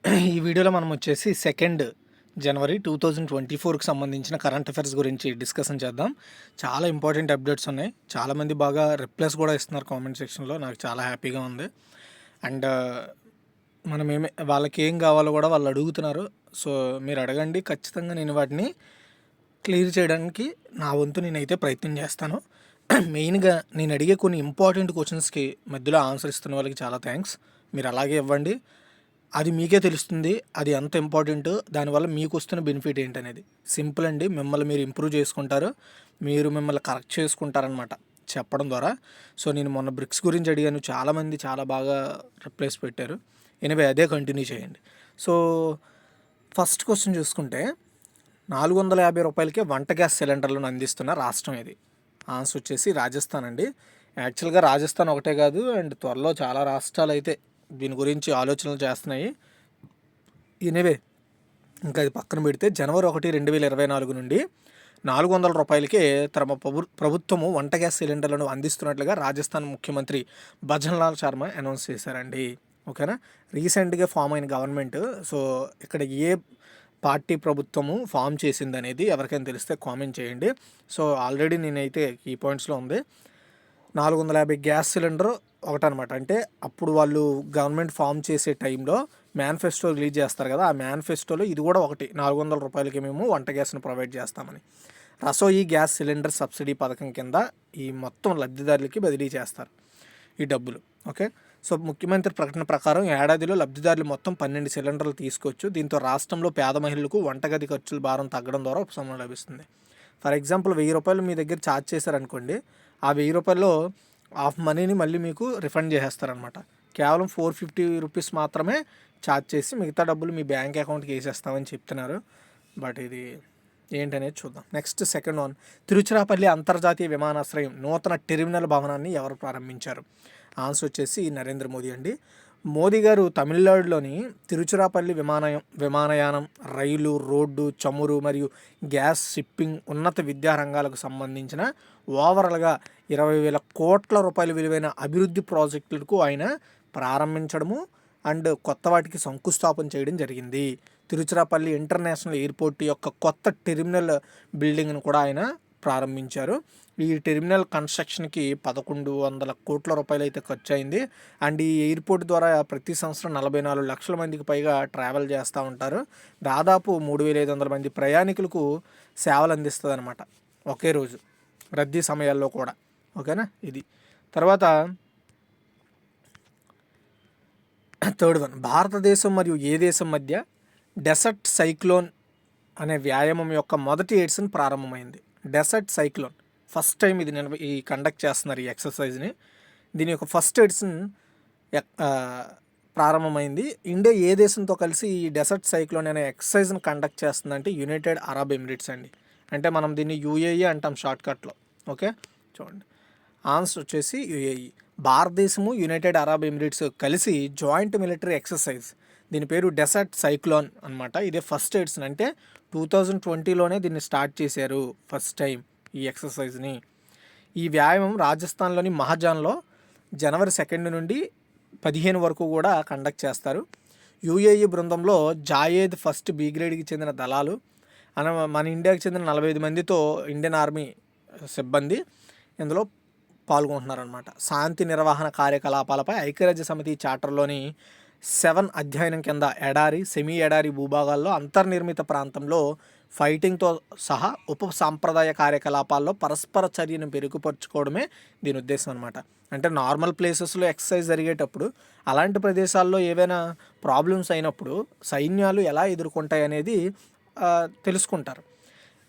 ఈ వీడియోలో మనం వచ్చేసి 2 జనవరి 2024కి సంబంధించిన కరెంట్ అఫైర్స్ గురించి డిస్కషన్ చేద్దాం. చాలా ఇంపార్టెంట్ అప్డేట్స్ ఉన్నాయి. చాలామంది బాగా రిప్లైస్ కూడా ఇస్తున్నారు కామెంట్ సెక్షన్లో. నాకు చాలా హ్యాపీగా ఉంది. అండ్ మనం వాళ్ళకి ఏం కావాలో కూడా వాళ్ళు అడుగుతున్నారు. సో మీరు అడగండి, ఖచ్చితంగా నేను వాటిని క్లియర్ చేయడానికి నా వంతు నేనైతే ప్రయత్నం చేస్తాను. మెయిన్గా నేను అడిగే కొన్ని ఇంపార్టెంట్ క్వశ్చన్స్కి మధ్యలో ఆన్సర్ ఇస్తున్న వాళ్ళకి చాలా థ్యాంక్స్. మీరు అలాగే ఇవ్వండి. అది మీకే తెలుస్తుంది అది ఎంత ఇంపార్టెంట్, దానివల్ల మీకు వస్తున్న బెనిఫిట్ ఏంటనేది. సింపుల్ అండి, మిమ్మల్ని మీరు ఇంప్రూవ్ చేసుకుంటారు, మీరు మిమ్మల్ని కరెక్ట్ చేసుకుంటారనమాట చెప్పడం ద్వారా. సో నేను మొన్న బ్రిక్స్ గురించి అడిగాను, చాలామంది చాలా బాగా రిప్లైస్ పెట్టారు. ఎనివే అదే కంటిన్యూ చేయండి. సో ఫస్ట్ క్వశ్చన్ చూసుకుంటే, 450 రూపాయలకే వంట గ్యాస్ సిలిండర్లను అందిస్తున్న రాష్ట్రం ఇది. ఆన్సర్ వచ్చేసి రాజస్థాన్ అండి. యాక్చువల్గా రాజస్థాన్ ఒకటే కాదు, అండ్ త్వరలో చాలా రాష్ట్రాలు అయితే దీని గురించి ఆలోచనలు చేస్తున్నాయి. ఎనివే ఇంకా అది పక్కన పెడితే, జనవరి 1, 2024 నుండి 400 రూపాయలకే తమ ప్రభుత్వము వంట గ్యాస్ సిలిండర్లను అందిస్తున్నట్లుగా రాజస్థాన్ ముఖ్యమంత్రి భజన్లాల్ శర్మ అనౌన్స్ చేశారండి. ఓకేనా, రీసెంట్గా ఫామ్ అయిన గవర్నమెంట్. సో ఇక్కడ ఏ పార్టీ ప్రభుత్వము ఫామ్ చేసింది అనేది ఎవరికైనా తెలిస్తే కామెంట్ చేయండి. సో ఆల్రెడీ నేనైతే ఈ పాయింట్స్లో ఉంది. 450 గ్యాస్ సిలిండర్ ఒకటనమాట. అంటే అప్పుడు వాళ్ళు గవర్నమెంట్ ఫామ్ చేసే టైంలో మేనిఫెస్టో రిలీజ్ చేస్తారు కదా, ఆ మేనిఫెస్టోలో ఇది కూడా ఒకటి, 400 రూపాయలకి మేము వంట గ్యాస్ను ప్రొవైడ్ చేస్తామని. రసోయి గ్యాస్ సిలిండర్ సబ్సిడీ పథకం కింద ఈ మొత్తం లబ్ధిదారులకి బదిలీ చేస్తారు ఈ డబ్బులు. ఓకే, సో ముఖ్యమంత్రి ప్రకటన ప్రకారం ఏడాదిలో లబ్ధిదారులు మొత్తం 12 సిలిండర్లు తీసుకోవచ్చు. దీంతో రాష్ట్రంలో పేద మహిళలకు వంటగది ఖర్చుల భారం తగ్గడం ద్వారా ఉపశమనం లభిస్తుంది. ఫర్ ఎగ్జాంపుల్ 1000 రూపాయలు మీ దగ్గర ఛార్జ్ చేశారనుకోండి, ఆ 1000 రూపాయల్లో హాఫ్ మనీని మళ్ళీ మీకు రిఫండ్ చేసేస్తారనమాట. కేవలం 450 రూపీస్ మాత్రమే ఛార్జ్ చేసి మిగతా డబ్బులు మీ బ్యాంక్ అకౌంట్కి వేసేస్తామని చెప్తున్నారు. బట్ ఇది ఏంటనేది చూద్దాం. నెక్స్ట్ సెకండ్ వన్, తిరుచిరాపల్లి అంతర్జాతీయ విమానాశ్రయం నూతన టెర్మినల్ భవనాన్ని ఎవరు ప్రారంభించారు? ఆన్సర్ వచ్చేసి నరేంద్ర మోదీ అండి. మోదీ గారు తమిళనాడులోని తిరుచిరాపల్లి విమానయానం, రైలు, రోడ్డు, చమురు మరియు గ్యాస్, షిప్పింగ్, ఉన్నత విద్యా రంగాలకు సంబంధించిన ఓవరాల్గా 20,000 కోట్ల రూపాయల విలువైన అభివృద్ధి ప్రాజెక్టులకు ఆయన ప్రారంభించడము అండ్ కొత్త వాటికి శంకుస్థాపన చేయడం జరిగింది. తిరుచిరాపల్లి ఇంటర్నేషనల్ ఎయిర్పోర్ట్ యొక్క కొత్త టెర్మినల్ బిల్డింగ్ను కూడా ఆయన ప్రారంభించారు. ఈ టెర్మినల్ కన్స్ట్రక్షన్కి 1,100 కోట్ల రూపాయలు అయితే ఖర్చు అయింది. అండ్ ఈ ఎయిర్పోర్ట్ ద్వారా ప్రతి సంవత్సరం 44 లక్షల మందికి పైగా ట్రావెల్ చేస్తూ ఉంటారు. దాదాపు 3,500 మంది ప్రయాణికులకు సేవలు అందిస్తుంది అనమాట ఒకే రోజు, రద్దీ సమయాల్లో కూడా. ఓకేనా, ఇది. తర్వాత థర్డ్ వన్, భారతదేశం మరియు ఏ దేశం మధ్య డెసర్ట్ సైక్లోన్ అనే వ్యాయామం యొక్క మొదటి ఎడిషన్ ప్రారంభమైంది? డెసర్ట్ సైక్లోన్ ఫస్ట్ టైం ఇది నేను కండక్ట్ చేస్తున్నారు ఈ ఎక్సర్సైజ్ని. దీని యొక్క ఫస్ట్ ఎడిషన్ ప్రారంభమైంది. ఇండియా ఏ దేశంతో కలిసి ఈ డెసర్ట్ సైక్లోన్ అనే ఎక్సర్సైజ్ని కండక్ట్ చేస్తుందంటే యునైటెడ్ అరబ్ ఎమిరేట్స్ అండి. అంటే మనం దీన్ని యూఏఈ అంటాం షార్ట్కట్లో. ఓకే, చూడండి, ఆన్సర్ వచ్చేసి యుఏఈ. భారతదేశము, యునైటెడ్ అరబ్ ఎమిరేట్స్ కలిసి జాయింట్ మిలిటరీ ఎక్సర్సైజ్, దీని పేరు డెసర్ట్ సైక్లోన్ అనమాట. ఇదే ఫస్ట్ ఎడిషన్. అంటే 2020లోనే దీన్ని స్టార్ట్ చేశారు ఫస్ట్ టైం ఈ ఎక్సర్సైజ్ని. ఈ వ్యాయామం రాజస్థాన్లోని మహాజాన్లో జనవరి 2 నుండి 15 వరకు కూడా కండక్ట్ చేస్తారు. యూఏఈ బృందంలో జాయేద్ ఫస్ట్ బి గ్రేడ్కి చెందిన దళాలు, మన ఇండియాకి చెందిన 45 మందితో ఇండియన్ ఆర్మీ సిబ్బంది ఇందులో పాల్గొంటున్నారనమాట. శాంతి నిర్వహణ కార్యకలాపాలపై ఐక్యరాజ్య సమితి చార్టర్లోని 7 అధ్యయనం కింద ఎడారి, సెమీ ఎడారి భూభాగాల్లో అంతర్నిర్మిత ప్రాంతంలో ఫైటింగ్తో సహా ఉప సాంప్రదాయ కార్యకలాపాల్లో పరస్పర చర్యను మెరుగుపరుచుకోవడమే దీని ఉద్దేశం అనమాట. అంటే నార్మల్ ప్లేసెస్లో ఎక్సర్సైజ్ జరిగేటప్పుడు అలాంటి ప్రదేశాల్లో ఏవైనా ప్రాబ్లమ్స్ అయినప్పుడు సైన్యాలు ఎలా ఎదుర్కొంటాయి అనేది తెలుసుకుంటారు.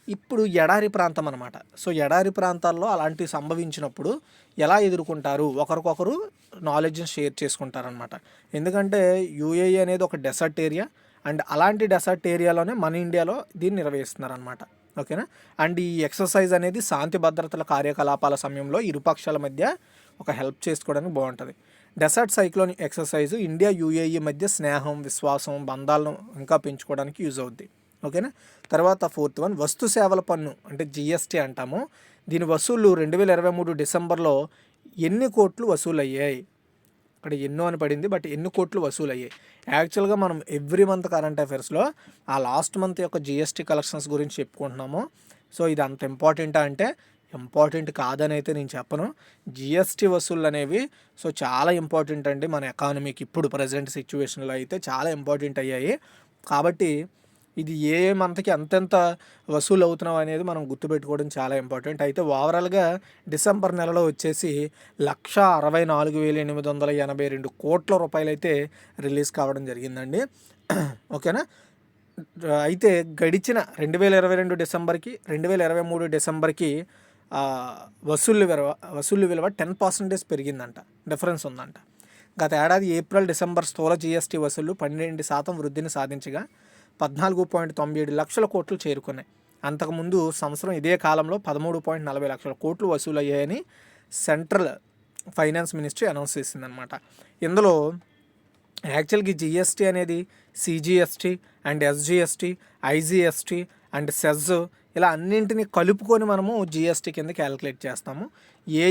ఇప్పుడు ఎడారి ప్రాంతం అనమాట. సో ఎడారి ప్రాంతాల్లో అలాంటివి సంభవించినప్పుడు ఎలా ఎదుర్కొంటారు, ఒకరికొకరు నాలెడ్జ్ని షేర్ చేసుకుంటారనమాట. ఎందుకంటే యూఏఈ అనేది ఒక డెసర్ట్ ఏరియా, అండ్ అలాంటి డెసర్ట్ ఏరియాలోనే మన ఇండియాలో దీన్ని నిర్వహిస్తున్నారనమాట. ఓకేనా, అండ్ ఈ ఎక్సర్సైజ్ అనేది శాంతి భద్రతల కార్యకలాపాల సమయంలో ఇరుపక్షాల మధ్య ఒక హెల్ప్ చేసుకోవడానికి బాగుంటుంది. Desert cyclone exercise India, UAE మధ్య స్నేహం, విశ్వాసం, బంధాలను ఇంకా పెంచుకోవడానికి యూజ్ అవుద్ది. ఓకేనా, తర్వాత ఫోర్త్ వన్, వస్తు సేవల పన్ను అంటే జిఎస్టీ అంటాము. దీని వసూళ్ళు 2023 డిసెంబర్లో ఎన్ని కోట్లు వసూలు అయ్యాయి? అక్కడ ఎన్నో అని పడింది, బట్ ఎన్ని కోట్లు వసూలు అయ్యాయి. యాక్చువల్గా మనం ఎవ్రీ మంత్ కరెంట్ అఫైర్స్లో ఆ లాస్ట్ మంత్ యొక్క జిఎస్టీ కలెక్షన్స్ గురించి చెప్పుకుంటున్నాము. సో ఇది అంత ఇంపార్టెంటా అంటే ఇంపార్టెంట్ కాదని అయితే నేను చెప్పను. జిఎస్టీ వసూళ్ళు అనేవి సో చాలా ఇంపార్టెంట్ అండి మన ఎకానమీకి. ఇప్పుడు ప్రజెంట్ సిచ్యువేషన్లో అయితే చాలా ఇంపార్టెంట్ అయ్యాయి. కాబట్టి ఇది ఏ మంత్కి ఎంతెంత వసూలు అవుతున్నాం అనేది మనం గుర్తుపెట్టుకోవడం చాలా ఇంపార్టెంట్. అయితే ఓవరాల్గా డిసెంబర్ నెలలో వచ్చేసి 1,64,882 కోట్ల రూపాయలు అయితే రిలీజ్ కావడం జరిగిందండి. ఓకేనా. అయితే గడిచిన 2022 డిసెంబర్కి 2023 డిసెంబర్కి వసూళ్ళు విలువ 10% పెరిగిందంట, డిఫరెన్స్ ఉందంట. గత ఏడాది ఏప్రిల్ డిసెంబర్ స్థూల జిఎస్టీ వసూళ్లు 12% వృద్ధిని సాధించగా 14.97 లక్షల కోట్లు చేరుకున్నాయి. అంతకుముందు సంవత్సరం ఇదే కాలంలో 13.40 లక్షల కోట్లు వసూలు అయ్యాయని సెంట్రల్ ఫైనాన్స్ మినిస్ట్రీ అనౌన్స్ చేసిందనమాట. ఇందులో యాక్చువల్గా జిఎస్టీ అనేది CGST and SGST, IGST and SEZ ఇలా అన్నింటినీ కలుపుకొని మనము జిఎస్టీ కింద క్యాలిక్యులేట్ చేస్తాము. ఏ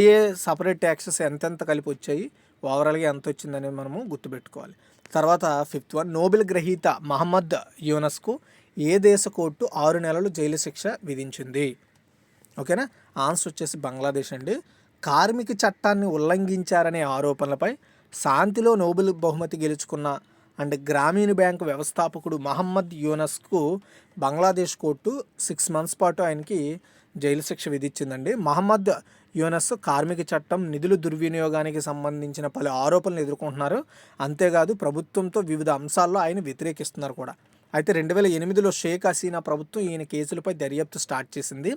సపరేట్ ట్యాక్సెస్ ఎంతెంత కలిపి వచ్చాయి, ఓవరాల్గా ఎంత వచ్చిందనేది మనము గుర్తుపెట్టుకోవాలి. తర్వాత 5th వన్, నోబెల్ గ్రహీత మహమ్మద్ యూనస్కు ఏ దేశ కోర్టు 6 నెలలు జైలు శిక్ష విధించింది? ఓకేనా. ఆన్సర్ వచ్చేసి బంగ్లాదేశ్ అండి. కార్మిక చట్టాన్ని ఉల్లంఘించారనే ఆరోపణలపై శాంతిలో నోబెల్ బహుమతి గెలుచుకున్న అండ్ గ్రామీణ బ్యాంకు వ్యవస్థాపకుడు మహమ్మద్ యూనస్కు బంగ్లాదేశ్ కోర్టు 6 months పాటు ఆయనకి జైలు శిక్ష విధించిందండి. మహమ్మద్ యూనస్ కార్మిక చట్టం, నిధుల దుర్వినియోగానికి సంబంధించిన పలు ఆరోపణలు ఎదుర్కొంటున్నారు. అంతేకాదు ప్రభుత్వంతో వివిధ అంశాల్లో ఆయన వ్యతిరేకిస్తున్నారు కూడా. అయితే 2008లో షేక్ హసీనా ప్రభుత్వం ఈయన కేసులపై దర్యాప్తు స్టార్ట్ చేసింది.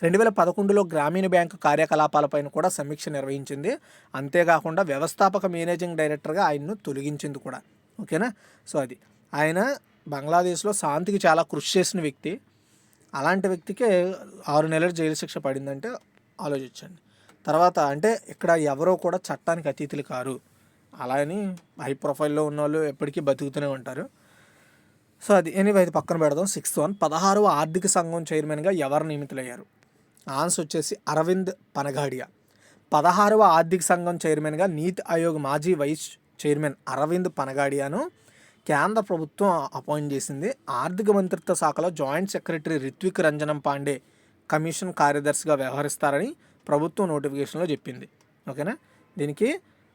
2011లో గ్రామీణ బ్యాంకు కార్యకలాపాలపైన కూడా సమీక్ష నిర్వహించింది. అంతేకాకుండా వ్యవస్థాపక మేనేజింగ్ డైరెక్టర్గా ఆయన్ను తొలగించింది కూడా. ఓకేనా. సో అది ఆయన బంగ్లాదేశ్లో శాంతికి చాలా కృషి చేసిన వ్యక్తి. అలాంటి వ్యక్తికే 6 నెలల జైలు శిక్ష పడిందంటే ఆలోచించండి. తర్వాత అంటే ఇక్కడ ఎవరో కూడా చట్టానికి అతీతులు కారు. అలా అని హై ప్రొఫైల్లో ఉన్న వాళ్ళు ఎప్పటికీ బతుకుతూనే ఉంటారు. సో అది ఎనీవే అది పక్కన పెడదాం. 6th వన్, 16వ ఆర్థిక సంఘం చైర్మన్గా ఎవరు నియమితులయ్యారు? ఆన్సర్ వచ్చేసి అరవింద్ పనగాడియా. 16వ ఆర్థిక సంఘం చైర్మన్గా నీతి ఆయోగ్ మాజీ వైస్ చైర్మన్ అరవింద్ పనగాడియాను కేంద్ర ప్రభుత్వం అపాయింట్ చేసింది. ఆర్థిక మంత్రిత్వ శాఖలో joint secretary Ritwik Ranjanam Pandey commission కార్యదర్శిగా వ్యవహరిస్తారని ప్రభుత్వం నోటిఫికేషన్లో చెప్పింది. ఓకేనా. దీనికి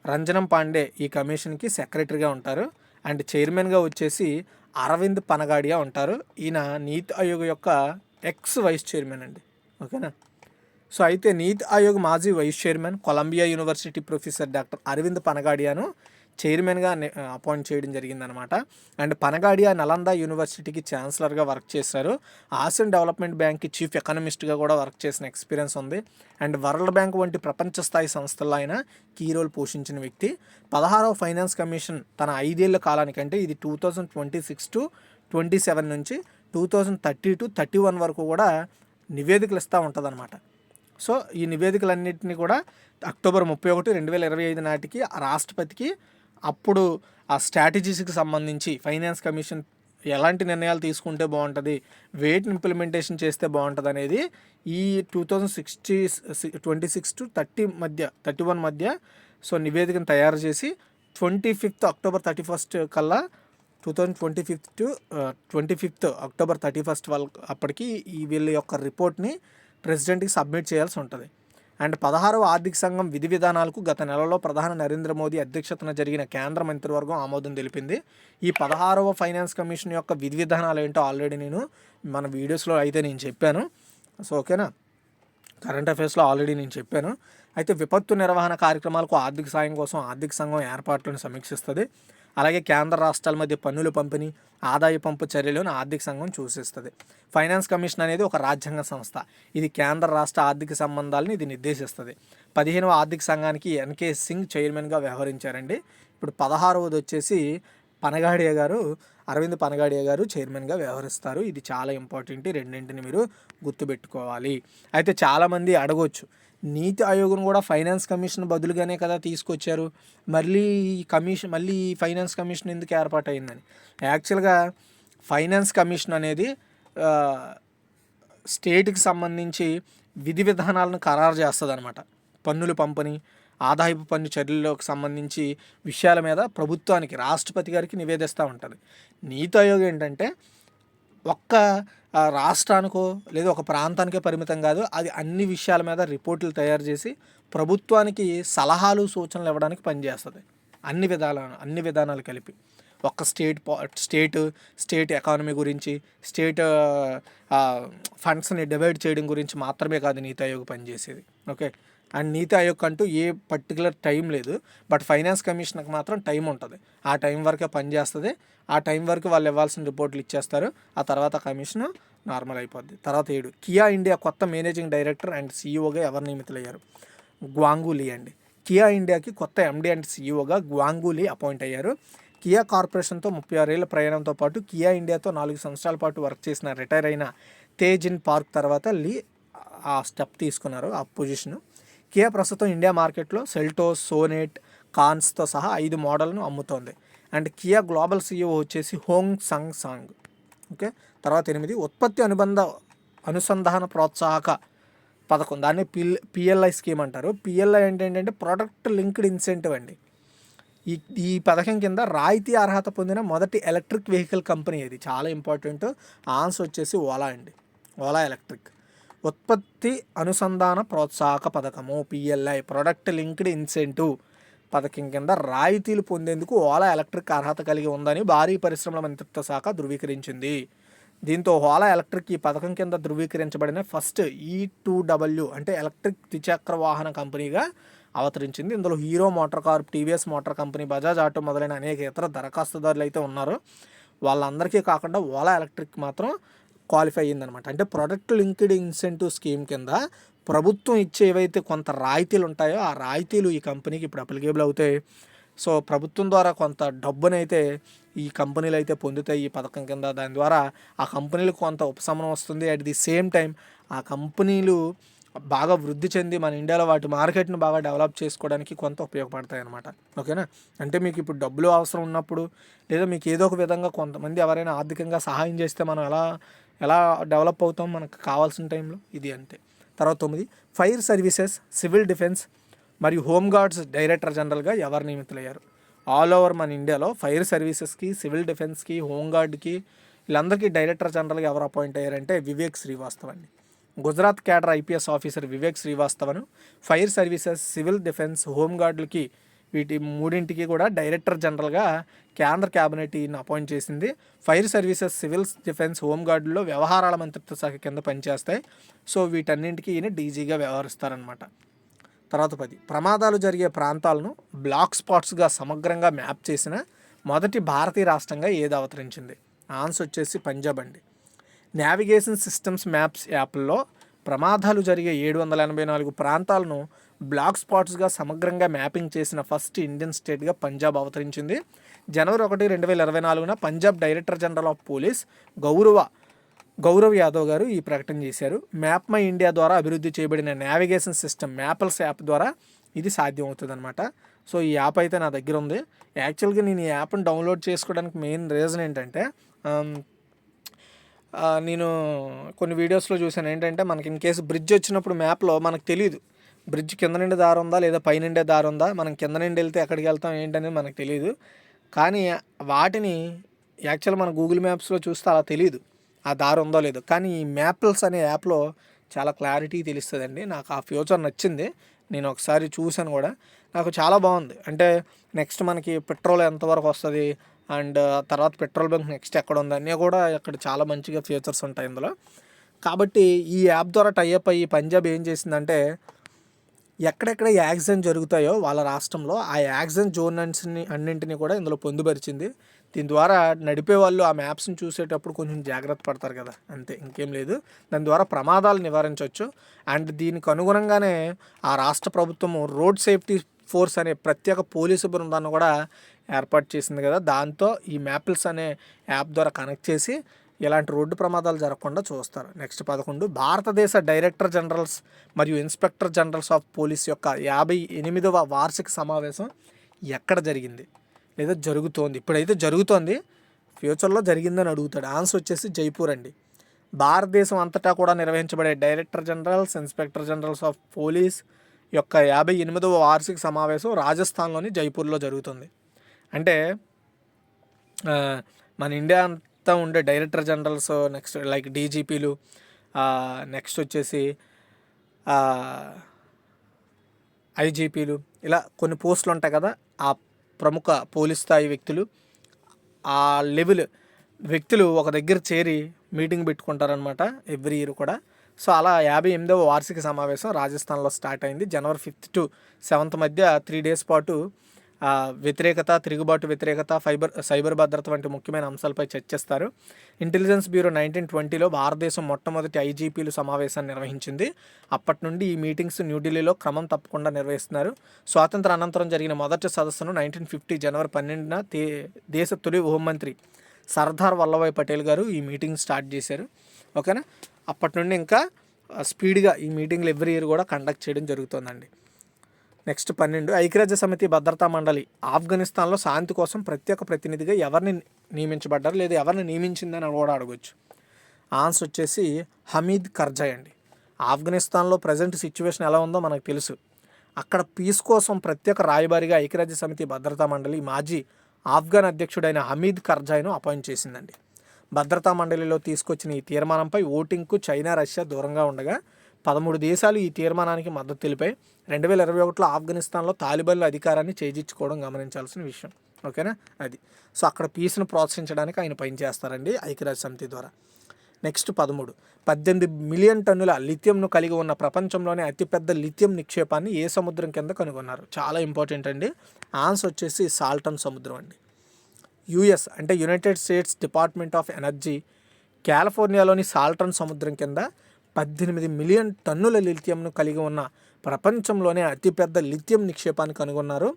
రంజనం పాండే ఈ కమిషన్కి సెక్రటరీగా ఉంటారు. అండ్ చైర్మన్గా వచ్చేసి అరవింద్ పనగాడియా ఉంటారు. ఈయన నీతి ఆయోగ్ యొక్క ఎక్స్ వైస్ చైర్మన్ అండి. ఓకేనా. సో అయితే నీతి ఆయోగ్ మాజీ vice chairman Columbia university professor doctor Arvind పనగాడియాను చైర్మన్గా అపాయింట్ చేయడం జరిగిందనమాట. అండ్ పనగాడియా నలంద యూనివర్సిటీకి ఛాన్సలర్గా వర్క్ చేశారు. ఆసియన్ డెవలప్మెంట్ బ్యాంక్కి చీఫ్ ఎకనమిస్ట్గా కూడా వర్క్ చేసిన ఎక్స్పీరియన్స్ ఉంది. అండ్ వరల్డ్ బ్యాంక్ వంటి ప్రపంచ స్థాయి సంస్థల్లో ఆయన కీ రోల్ పోషించిన వ్యక్తి. 16వ ఫైనాన్స్ కమిషన్ తన 5 ఏళ్ల కాలానికి, అంటే ఇది 2026 to 27 నుంచి 2030 to 31 వరకు కూడా నివేదికలు ఇస్తూ ఉంటుంది అనమాట. సో ఈ నివేదికలన్నింటినీ కూడా అక్టోబర్ 31, 2025 నాటికి రాష్ట్రపతికి అప్పుడు ఆ స్ట్రాటజీస్కి సంబంధించి ఫైనాన్స్ కమిషన్ ఎలాంటి నిర్ణయాలు తీసుకుంటే బాగుంటుంది, వేటిని ఇంప్లిమెంటేషన్ చేస్తే బాగుంటుంది అనేది ఈ 2026 to 31 మధ్య సో నివేదికను తయారు చేసి 25th October 31 కల్లా 25th October 31 వాళ్ళకి అప్పటికి ఈ వీళ్ళ యొక్క రిపోర్ట్ని ప్రెసిడెంట్కి సబ్మిట్ చేయాల్సి ఉంటుంది. అండ్ 16వ ఆర్థిక సంఘం విధి విధానాలకు గత నెలలో ప్రధాని నరేంద్ర మోదీ అధ్యక్షతన జరిగిన కేంద్ర మంత్రివర్గం ఆమోదం తెలిపింది. ఈ 16వ ఫైనాన్స్ కమిషన్ యొక్క విధి విధానాలు ఏంటో ఆల్రెడీ నేను మన వీడియోస్లో అయితే నేను చెప్పాను. సో ఓకేనా. కరెంట్ అఫైర్స్లో ఆల్రెడీ నేను చెప్పాను. అయితే విపత్తు నిర్వహణ కార్యక్రమాలకు ఆర్థిక సాయం కోసం ఆర్థిక సంఘం ఏర్పాట్లను సమీక్షిస్తుంది. అలాగే కేంద్ర రాష్ట్రాల మధ్య పన్నుల పంపిణీ, ఆదాయ పంపు చర్యలను ఆర్థిక సంఘం చూసిస్తుంది. ఫైనాన్స్ కమిషన్ అనేది ఒక రాజ్యాంగ సంస్థ. ఇది కేంద్ర రాష్ట్ర ఆర్థిక సంబంధాలను ఇది నిర్దేశిస్తుంది. 15వ ఆర్థిక సంఘానికి ఎన్కే సింగ్ చైర్మన్గా వ్యవహరించారండి. ఇప్పుడు 16వది వచ్చేసి అరవింద్ పనగాడియా గారు చైర్మన్గా వ్యవహరిస్తారు. ఇది చాలా ఇంపార్టెంట్. రెండింటిని మీరు గుర్తుపెట్టుకోవాలి. అయితే చాలామంది అడగవచ్చు, నీతి ఆయోగ్ను కూడా ఫైనాన్స్ కమిషన్ బదులుగానే కదా తీసుకొచ్చారు, మళ్ళీ ఫైనాన్స్ కమిషన్ ఎందుకు ఏర్పాటైందని. యాక్చువల్గా ఫైనాన్స్ కమిషన్ అనేది స్టేట్కి సంబంధించి విధి విధానాలను ఖరారు చేస్తుంది అనమాట. పన్నుల పంపిణీ, ఆదాయపు పన్ను చర్యలకు సంబంధించి విషయాల మీద ప్రభుత్వానికి, రాష్ట్రపతి గారికి నివేదిస్తూ ఉంటుంది. నీతి ఆయోగ్ ఏంటంటే ఒక్క రాష్ట్రానికో లేదా ఒక ప్రాంతానికే పరిమితం కాదు, అది అన్ని విషయాల మీద రిపోర్టులు తయారు చేసి ప్రభుత్వానికి సలహాలు సూచనలు ఇవ్వడానికి పనిచేస్తుంది. అన్ని విధానాలు కలిపి ఒక్క స్టేట్ ఎకానమీ గురించి, స్టేట్ ఫండ్స్ని డివైడ్ చేయడం గురించి మాత్రమే కాదు నీతి ఆయోగ్ పనిచేసేది. ఓకే, అండ్ నీతి ఆయోగ్ అంటూ ఏ పర్టికులర్ టైం లేదు, బట్ ఫైనాన్స్ కమిషన్కి మాత్రం టైం ఉంటుంది. ఆ టైం వరకే పనిచేస్తుంది. ఆ టైం వరకు వాళ్ళు ఇవ్వాల్సిన రిపోర్ట్లు ఇచ్చేస్తారు. ఆ తర్వాత కమిషన్ నార్మల్ అయిపోద్ది. తర్వాత 7, కియా ఇండియా కొత్త మేనేజింగ్ డైరెక్టర్ అండ్ సీఈఓగా ఎవరు నియమితులయ్యారు? గ్వాంగులీ అండి. కియా ఇండియాకి కొత్త ఎండి అండ్ సీఈఓగా గ్వాంగులీ అపాయింట్ అయ్యారు. కియా కార్పొరేషన్తో 36 ఏళ్ల ప్రయాణంతో పాటు కియా ఇండియాతో 4 సంవత్సరాల పాటు వర్క్ చేసిన రిటైర్ అయిన తేజిన్ పార్క్ తర్వాత లీ ఆ స్టెప్ తీసుకున్నారు, ఆ పొజిషను. కియా ప్రస్తుతం ఇండియా మార్కెట్లో సెల్టోస్, సోనెట్, కాన్స్తో సహా 5 మోడల్ను అమ్ముతోంది. అండ్ కియా గ్లోబల్ సీఈఓ వచ్చేసి హోంగ్ సాంగ్. ఓకే, తర్వాత 8, ఉత్పత్తి అనుసంధాన ప్రోత్సాహక పథకం, దాన్ని పిఎల్ఐ స్కీమ్ అంటారు. పిఎల్ఐ అంటే ఏంటంటే ప్రొడక్ట్ లింక్డ్ ఇన్సెంటివ్ అండి. ఈ పథకం కింద రాయితీ అర్హత పొందిన మొదటి ఎలక్ట్రిక్ వెహికల్ కంపెనీ ఇది. చాలా ఇంపార్టెంట్. ఆన్సర్ వచ్చేసి ఓలా అండి, ఓలా ఎలక్ట్రిక్. ఉత్పత్తి అనుసంధాన ప్రోత్సాహక పథకము పిఎల్ఐ, ప్రొడక్ట్ లింక్డ్ ఇన్సెంటివ్ పథకం కింద రాయితీలు పొందేందుకు ఓలా ఎలక్ట్రిక్ అర్హత కలిగి ఉందని భారీ పరిశ్రమల మంత్రిత్వ శాఖ ధృవీకరించింది. దీంతో ఓలా ఎలక్ట్రిక్ ఈ పథకం కింద ధృవీకరించబడిన ఫస్ట్ E2W అంటే ఎలక్ట్రిక్ ద్విచక్ర వాహన కంపెనీగా అవతరించింది. ఇందులో hero motor Corp, TVS motor company, Bajaj auto మొదలైన అనేక ఇతర దరఖాస్తుదారులు అయితే ఉన్నారు. వాళ్ళందరికీ కాకుండా ఓలా ఎలక్ట్రిక్ మాత్రం క్వాలిఫై అయ్యిందనమాట. అంటే ప్రొడక్ట్ లింక్డ్ ఇన్సెంటివ్ స్కీమ్ కింద ప్రభుత్వం ఇచ్చే ఏవైతే కొంత రాయితీలు ఉంటాయో ఆ రాయితీలు ఈ కంపెనీకి ఇప్పుడు అప్లికేబుల్ అవుతాయి. సో ప్రభుత్వం ద్వారా కొంత డబ్బునైతే ఈ కంపెనీలు అయితే పొందుతాయి ఈ పథకం కింద. దాని ద్వారా ఆ కంపెనీలకు కొంత ఉపశమనం వస్తుంది. అట్ ది సేమ్ టైం ఆ కంపెనీలు బాగా వృద్ధి చెంది మన ఇండియాలో వాటి మార్కెట్ను బాగా డెవలప్ చేసుకోవడానికి కొంత ఉపయోగపడతాయి అన్నమాట. ఓకేనా, అంటే మీకు ఇప్పుడు డబ్బులు అవసరం ఉన్నప్పుడు లేదా మీకు ఏదో ఒక విధంగా కొంతమంది ఎవరైనా ఆర్థికంగా సహాయం చేస్తే మనం ఎలా డెవలప్ అవుతాం మనకు కావాల్సిన టైంలో, ఇది అంతే. తర్వాత 9, ఫైర్ సర్వీసెస్, సివిల్ డిఫెన్స్ మరియు హోంగార్డ్స్ డైరెక్టర్ జనరల్గా ఎవరు నియమితులయ్యారు? ఆల్ ఓవర్ మన ఇండియాలో ఫైర్ సర్వీసెస్కి, సివిల్ డిఫెన్స్కి, హోంగార్డ్కి వీళ్ళందరికీ డైరెక్టర్ జనరల్గా ఎవరు అపాయింట్ అయ్యారంటే వివేక్ శ్రీవాస్తవ్ అండి. Gujarat cadre IPS officer Vivek శ్రీవాస్తవను ఫైర్ సర్వీసెస్, సివిల్ డిఫెన్స్, హోంగార్డులకి వీటి మూడింటికి కూడా డైరెక్టర్ జనరల్గా కేంద్ర క్యాబినెట్ ఈయన అపాయింట్ చేసింది. ఫైర్ సర్వీసెస్, సివిల్ డిఫెన్స్, హోంగార్డుల్లో వ్యవహారాల మంత్రిత్వ శాఖ కింద పనిచేస్తాయి. సో వీటన్నింటికి ఈయన డీజీగా వ్యవహరిస్తారనమాట. తర్వాత 10, ప్రమాదాలు జరిగే ప్రాంతాలను బ్లాక్ స్పాట్స్గా సమగ్రంగా మ్యాప్ చేసిన మొదటి భారతీయ రాష్ట్రంగా ఏది అవతరించింది? ఆన్సర్ వచ్చేసి పంజాబ్ అండి. నావిగేషన్ సిస్టమ్స్ మ్యాప్స్ యాప్లో ప్రమాదాలు జరిగే 784 ప్రాంతాలను బ్లాక్ స్పాట్స్గా సమగ్రంగా మ్యాపింగ్ చేసిన ఫస్ట్ ఇండియన్ స్టేట్గా పంజాబ్ అవతరించింది. జనవరి 1, 2024 Punjab director general of police Gaurav Yadav గారు ఈ ప్రకటన చేశారు. మ్యాప్ మై ఇండియా ద్వారా అభివృద్ధి చేయబడిన నావిగేషన్ సిస్టమ్ మ్యాప్స్ యాప్ ద్వారా ఇది సాధ్యం అవుతుంది అనమాట. సో ఈ యాప్ అయితే నా దగ్గర ఉంది. యాక్చువల్గా నేను ఈ యాప్ని డౌన్లోడ్ చేసుకోవడానికి మెయిన్ రీజన్ ఏంటంటే నేను కొన్ని వీడియోస్లో చూసాను. ఏంటంటే మనకి ఇన్ కేసు బ్రిడ్జ్ వచ్చినప్పుడు మ్యాప్లో మనకు తెలియదు బ్రిడ్జ్ కింద నుండి దారి ఉందా లేదా పై నుండే దారి ఉందా, మనం కింద నుండి వెళ్తే ఎక్కడికి వెళ్తాం ఏంటనేది మనకు తెలియదు. కానీ వాటిని యాక్చువల్ మన గూగుల్ మ్యాప్స్లో చూస్తే అలా తెలియదు ఆ దారి ఉందో లేదో. కానీ ఈ మ్యాప్స్ అనే యాప్లో చాలా క్లారిటీ తెలుస్తుందండి. నాకు ఆ ఫ్యూచర్ నచ్చింది. నేను ఒకసారి చూశాను కూడా, నాకు చాలా బాగుంది. అంటే నెక్స్ట్ మనకి పెట్రోల్ ఎంతవరకు వస్తుంది అండ్ తర్వాత పెట్రోల్ బంక్ నెక్స్ట్ ఎక్కడ ఉంది అన్నీ కూడా అక్కడ చాలా మంచిగా ఫీచర్స్ ఉంటాయి ఇందులో. కాబట్టి ఈ యాప్ ద్వారా టైఅప్ అయ్యి పంజాబ్ ఏం చేసిందంటే ఎక్కడెక్కడ యాక్సిడెంట్ జరుగుతాయో వాళ్ళ రాష్ట్రంలో ఆ యాక్సిడెంట్ జోన్ అన్నింటినీ కూడా ఇందులో పొందుపరిచింది. దీని ద్వారా నడిపే వాళ్ళు ఆ మ్యాప్స్ని చూసేటప్పుడు కొంచెం జాగ్రత్త పడతారు కదా, అంతే, ఇంకేం లేదు. దాని ద్వారా ప్రమాదాలు నివారించవచ్చు. అండ్ దీనికి అనుగుణంగానే ఆ రాష్ట్ర ప్రభుత్వము రోడ్ సేఫ్టీ ఫోర్స్ అనే ప్రత్యేక పోలీసు బృందాన్ని కూడా ఏర్పాటు చేసింది కదా. దాంతో ఈ మ్యాప్స్ అనే యాప్ ద్వారా కనెక్ట్ చేసి ఇలాంటి రోడ్డు ప్రమాదాలు జరగకుండా చూస్తారు. నెక్స్ట్ 11, భారతదేశ డైరెక్టర్ జనరల్స్ మరియు ఇన్స్పెక్టర్ జనరల్స్ ఆఫ్ పోలీస్ యొక్క 58వ వార్షిక సమావేశం ఎక్కడ జరిగింది లేదా జరుగుతోంది? ఇప్పుడైతే జరుగుతోంది, ఫ్యూచర్లో జరిగిందని అడుగుతాడు. ఆన్సర్ వచ్చేసి జైపూర్ అండి. భారతదేశం అంతటా కూడా నిర్వహించబడే director generals, inspector generals of police ఈ యొక్క 58వ వార్షిక సమావేశం రాజస్థాన్లోని జైపూర్లో జరుగుతుంది. అంటే మన ఇండియా అంతా ఉండే డైరెక్టర్ జనరల్స్, నెక్స్ట్ లైక్ డీజీపీలు, నెక్స్ట్ వచ్చేసి ఐజీపీలు, ఇలా కొన్ని పోస్టులు ఉంటాయి కదా, ఆ ప్రముఖ పోలీస్ స్థాయి వ్యక్తులు, ఆ లెవెల్ వ్యక్తులు ఒక దగ్గర చేరి మీటింగ్ పెట్టుకుంటారనమాట ఎవ్రీ ఇయర్ కూడా. సో అలా 58వ వార్షిక సమావేశం రాజస్థాన్లో స్టార్ట్ అయింది. జనవరి 5th to 7th మధ్య 3 days పాటు వ్యతిరేకత, తిరుగుబాటు వ్యతిరేకత, సైబర్ భద్రత వంటి ముఖ్యమైన అంశాలపై చర్చిస్తారు. ఇంటెలిజెన్స్ బ్యూరో 1920లో భారతదేశం మొట్టమొదటి ఐజీపీలు సమావేశాన్ని నిర్వహించింది. అప్పటి నుండి ఈ మీటింగ్స్ న్యూఢిల్లీలో క్రమం తప్పకుండా నిర్వహిస్తున్నారు. స్వాతంత్ర అనంతరం జరిగిన మొదటి సదస్సును 1950 జనవరి 12న దేశ తొలి హోంమంత్రి సర్దార్ వల్లభాయ్ పటేల్ గారు ఈ మీటింగ్ స్టార్ట్ చేశారు. ఓకేనా. అప్పటి నుండి ఇంకా స్పీడ్గా ఈ మీటింగ్లు ఎవ్రీ ఇయర్ కూడా కండక్ట్ చేయడం జరుగుతుందండి. నెక్స్ట్ 12, ఐక్యరాజ్య సమితి భద్రతా మండలి ఆఫ్ఘనిస్తాన్లో శాంతి కోసం ప్రత్యేక ప్రతినిధిగా ఎవరిని నియమించబడ్డారు, లేదా ఎవరిని నియమించిందని కూడా అడగవచ్చు. ఆన్సర్ వచ్చేసి హమీద్ కర్జాయ్ అండి. ఆఫ్ఘనిస్తాన్లో ప్రజెంట్ సిచ్యువేషన్ ఎలా ఉందో మనకు తెలుసు. అక్కడ పీస్ కోసం ప్రత్యేక రాయబారిగా ఐక్యరాజ్య సమితి భద్రతా మండలి మాజీ ఆఫ్ఘన్ అధ్యక్షుడైన హమీద్ కర్జాయ్ను అపాయింట్ చేసిందండి. భద్రతా మండలిలో తీసుకొచ్చిన ఈ తీర్మానంపై ఓటింగ్కు చైనా, రష్యా దూరంగా ఉండగా 13 దేశాలు ఈ తీర్మానానికి మద్దతు తెలిపాయి. 2021లో ఆఫ్ఘనిస్తాన్లో తాలిబాన్ల అధికారాన్ని చేజిచ్చుకోవడం గమనించాల్సిన విషయం. ఓకేనా, అది. సో అక్కడ పీస్ను ప్రోత్సహించడానికి ఆయన పనిచేస్తారండి ఐక్యరాజ్య సమితి ద్వారా. నెక్స్ట్ 13, 18 మిలియన్ టన్నుల లిథియంను కలిగి ఉన్న ప్రపంచంలోనే అతిపెద్ద లిథియం నిక్షేపాన్ని ఏ సముద్రం కింద కనుగొన్నారు? చాలా ఇంపార్టెంట్ అండి. ఆన్సర్ వచ్చేసి సాల్టన్ సముద్రం అండి. యుఎస్ అంటే united states department of energy కాలిఫోర్నియాలోని సాల్టన్ సముద్రం కింద 18 మిలియన్ టన్నుల లిథియంను కలిగి ఉన్న ప్రపంచంలోనే అతిపెద్ద లిథియం నిక్షేపాన్ని కనుగొన్నారు.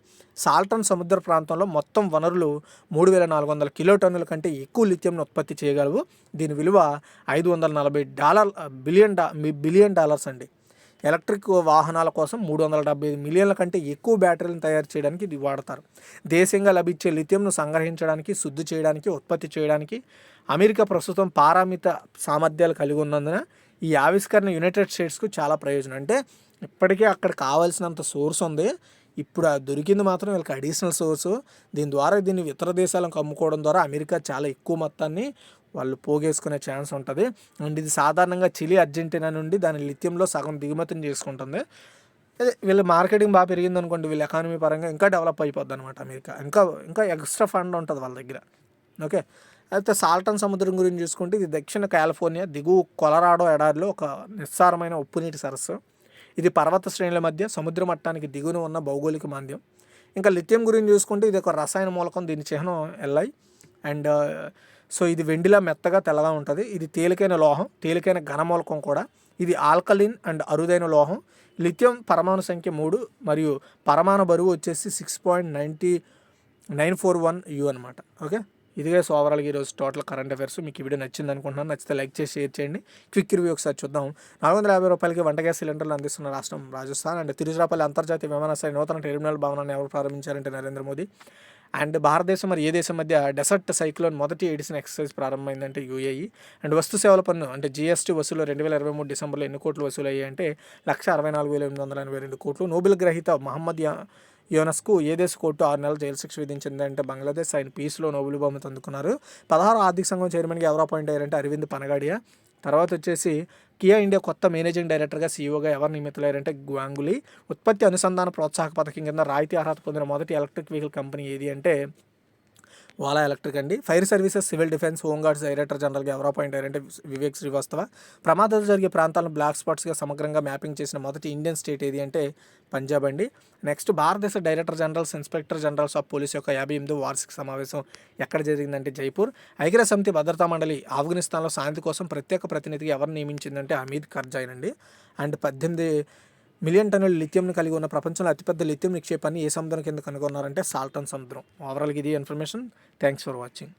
సాల్టన్ సముద్ర ప్రాంతంలో మొత్తం వనరులు 3400 కిలోటన్నుల కంటే ఎక్కువ లిథియంను ఉత్పత్తి చేయగలవు. దీని విలువ $540 బిలియన్ అండి. ఎలక్ట్రిక్ వాహనాల కోసం 375 మిలియన్ల కంటే ఎక్కువ బ్యాటరీలను తయారు చేయడానికి ఇది వాడతారు. దేశంగా లభించే లిథియంను సంగ్రహించడానికి, శుద్ధి చేయడానికి, ఉత్పత్తి చేయడానికి అమెరికా ప్రస్తుతం పారామిత సామర్థ్యాలు కలిగి ఉన్నందున ఈ ఆవిష్కరణ యునైటెడ్ స్టేట్స్కు చాలా ప్రయోజనం. అంటే ఇప్పటికే అక్కడ కావాల్సినంత సోర్స్ ఉంది, ఇప్పుడు దొరికింది మాత్రం వీళ్ళకి అడిషనల్ సోర్సు. దీని ద్వారా దీన్ని ఇతర దేశాలకు అమ్ముకోవడం ద్వారా అమెరికా చాలా ఎక్కువ మొత్తాన్ని వాళ్ళు పోగేసుకునే ఛాన్స్ ఉంటుంది. అండ్ ఇది సాధారణంగా చిలీ, అర్జెంటీనా నుండి దాని లిథియంలో సగం దిగుమతిని చేసుకుంటుంది. అదే వీళ్ళ మార్కెటింగ్ బాగా పెరిగింది అనుకోండి, వీళ్ళ ఎకానమీ పరంగా ఇంకా డెవలప్ అయిపోద్ది అనమాట అమెరికా. ఇంకా ఎక్స్ట్రా ఫండ్ ఉంటుంది వాళ్ళ దగ్గర. ఓకే. అయితే సాల్టన్ సముద్రం గురించి చూసుకుంటే ఇది దక్షిణ కాలిఫోర్నియా దిగువ కొలరాడో ఎడారిలో ఒక నిస్సారమైన ఉప్పునీటి సరస్సు. ఇది పర్వత శ్రేణుల మధ్య సముద్ర మట్టానికి దిగువన ఉన్న భౌగోళిక మాంద్యం. ఇంకా లిథియం గురించి చూసుకుంటే ఇది ఒక రసాయన మూలకం, దీని చిహ్నం Li. అండ్ సో ఇది వెండిలా మెత్తగా తెల్లగా ఉంటుంది. ఇది తేలికైన లోహం, తేలికైన ఘనమూలకం కూడా. ఇది ఆల్కలిన్ అండ్ అరుదైన లోహం. లిథియం పరమాణు సంఖ్య 3 మరియు పరమాణు బరువు వచ్చేసి 6.941 U అనమాట. ఓకే, ఇదిగే సో ఓవరాల్గా ఈరోజు టోటల్ కరెంట్ అఫైర్స్. మీకు ఈ వీడియో నచ్చింది అనుకుంటున్నాను. నచ్చితే లైక్ చేసి షేర్ చేయండి. క్విక్ రివ్యూ ఒకసారి చూద్దాం. 450 రూపాయలకి వంట గ్యాస్ సిలిండర్లు అందిస్తున్న రాష్ట్రం రాజస్థాన్. అండ్ తిరుచిరాపల్లి అంతర్జాతీయ విమానాశ్రయ నూతన టెర్మినల్ భవనాన్ని ఎవరు ప్రారంభించారంటే నరేంద్ర మోదీ. అండ్ భారతదేశం మరి ఏ దేశం మధ్య డెసర్ట్ సైక్లోన్ మొదటి ఎడిషన్ ఎక్సర్సైజ్ ప్రారంభమైందంటే UAE. అండ్ వస్తు సేవల పన్ను అంటే GST వసూలు 2023 డిసెంబర్లో ఎన్ని కోట్లు వసూలు అయ్యాయి అంటే 1,64,882 కోట్లు. నోబెల్ గ్రహీత మహమ్మద్ యూనస్కు ఏ దేశ కోర్టు 6 నెలల జైలు శిక్ష విధించింది అంటే బంగ్లాదేశ్. ఆయన పీస్లో నోబెల్ బహుమతి అందుకున్నారు. 16 ఆర్థిక సంఘం చైర్మన్గా ఎవరు అపాయింట్ అయ్యారంటే అరవింద్ పనగాడియా. తర్వాత వచ్చేసి కియా ఇండియా కొత్త మేనేజింగ్ డైరెక్టర్గా CEOగా ఎవరు నియమితులయ్యారంటే గ్వాంగులీ. ఉత్పత్తి అనుసంధాన ప్రోత్సాహక పథకం కింద రాయితీ అర్హత పొందిన మొదటి ఎలక్ట్రిక్ వెహికల్ కంపెనీ ఏది అంటే ఓలా ఎలక్ట్రిక్ అండి. Fire services, civil defence, home guards director జనరల్గా ఎవరు అపాయింట్ అయ్యారంటే వివేక్ శ్రీవాస్తవ. ప్రమాదాలు జరిగే ప్రాంతాలను బ్లాక్ స్పాట్స్గా సమగ్రంగా మ్యాపింగ్ చేసిన మొదటి ఇండియన్ స్టేట్ ఏది అంటే పంజాబ్ అండి. నెక్స్ట్ భారతదేశ director generals, inspector generals of police యొక్క 58వ వార్షిక సమావేశం ఎక్కడ జరిగిందంటే జైపూర్. ఐక్యరాజ్య సమితి భద్రతా మండలి ఆఫ్ఘనిస్తాన్లో శాంతి కోసం ప్రత్యేక ప్రతినిధిగా ఎవరు నియమించిందంటే హమీద్ కర్జాయ్ అండి. అండ్ 18 మిలియన్ టన్నుల లిథియంను కలిగి ఉన్న ప్రపంచంలో అతిపెద్ద లిథియం నిక్షేపాన్ని ఏ సముద్రం కింద కనుగొన్నారంటే సాల్టన్ సముద్రం. ఓవరాల్గా ఇది ఇన్ఫర్మేషన్. Thanks for watching.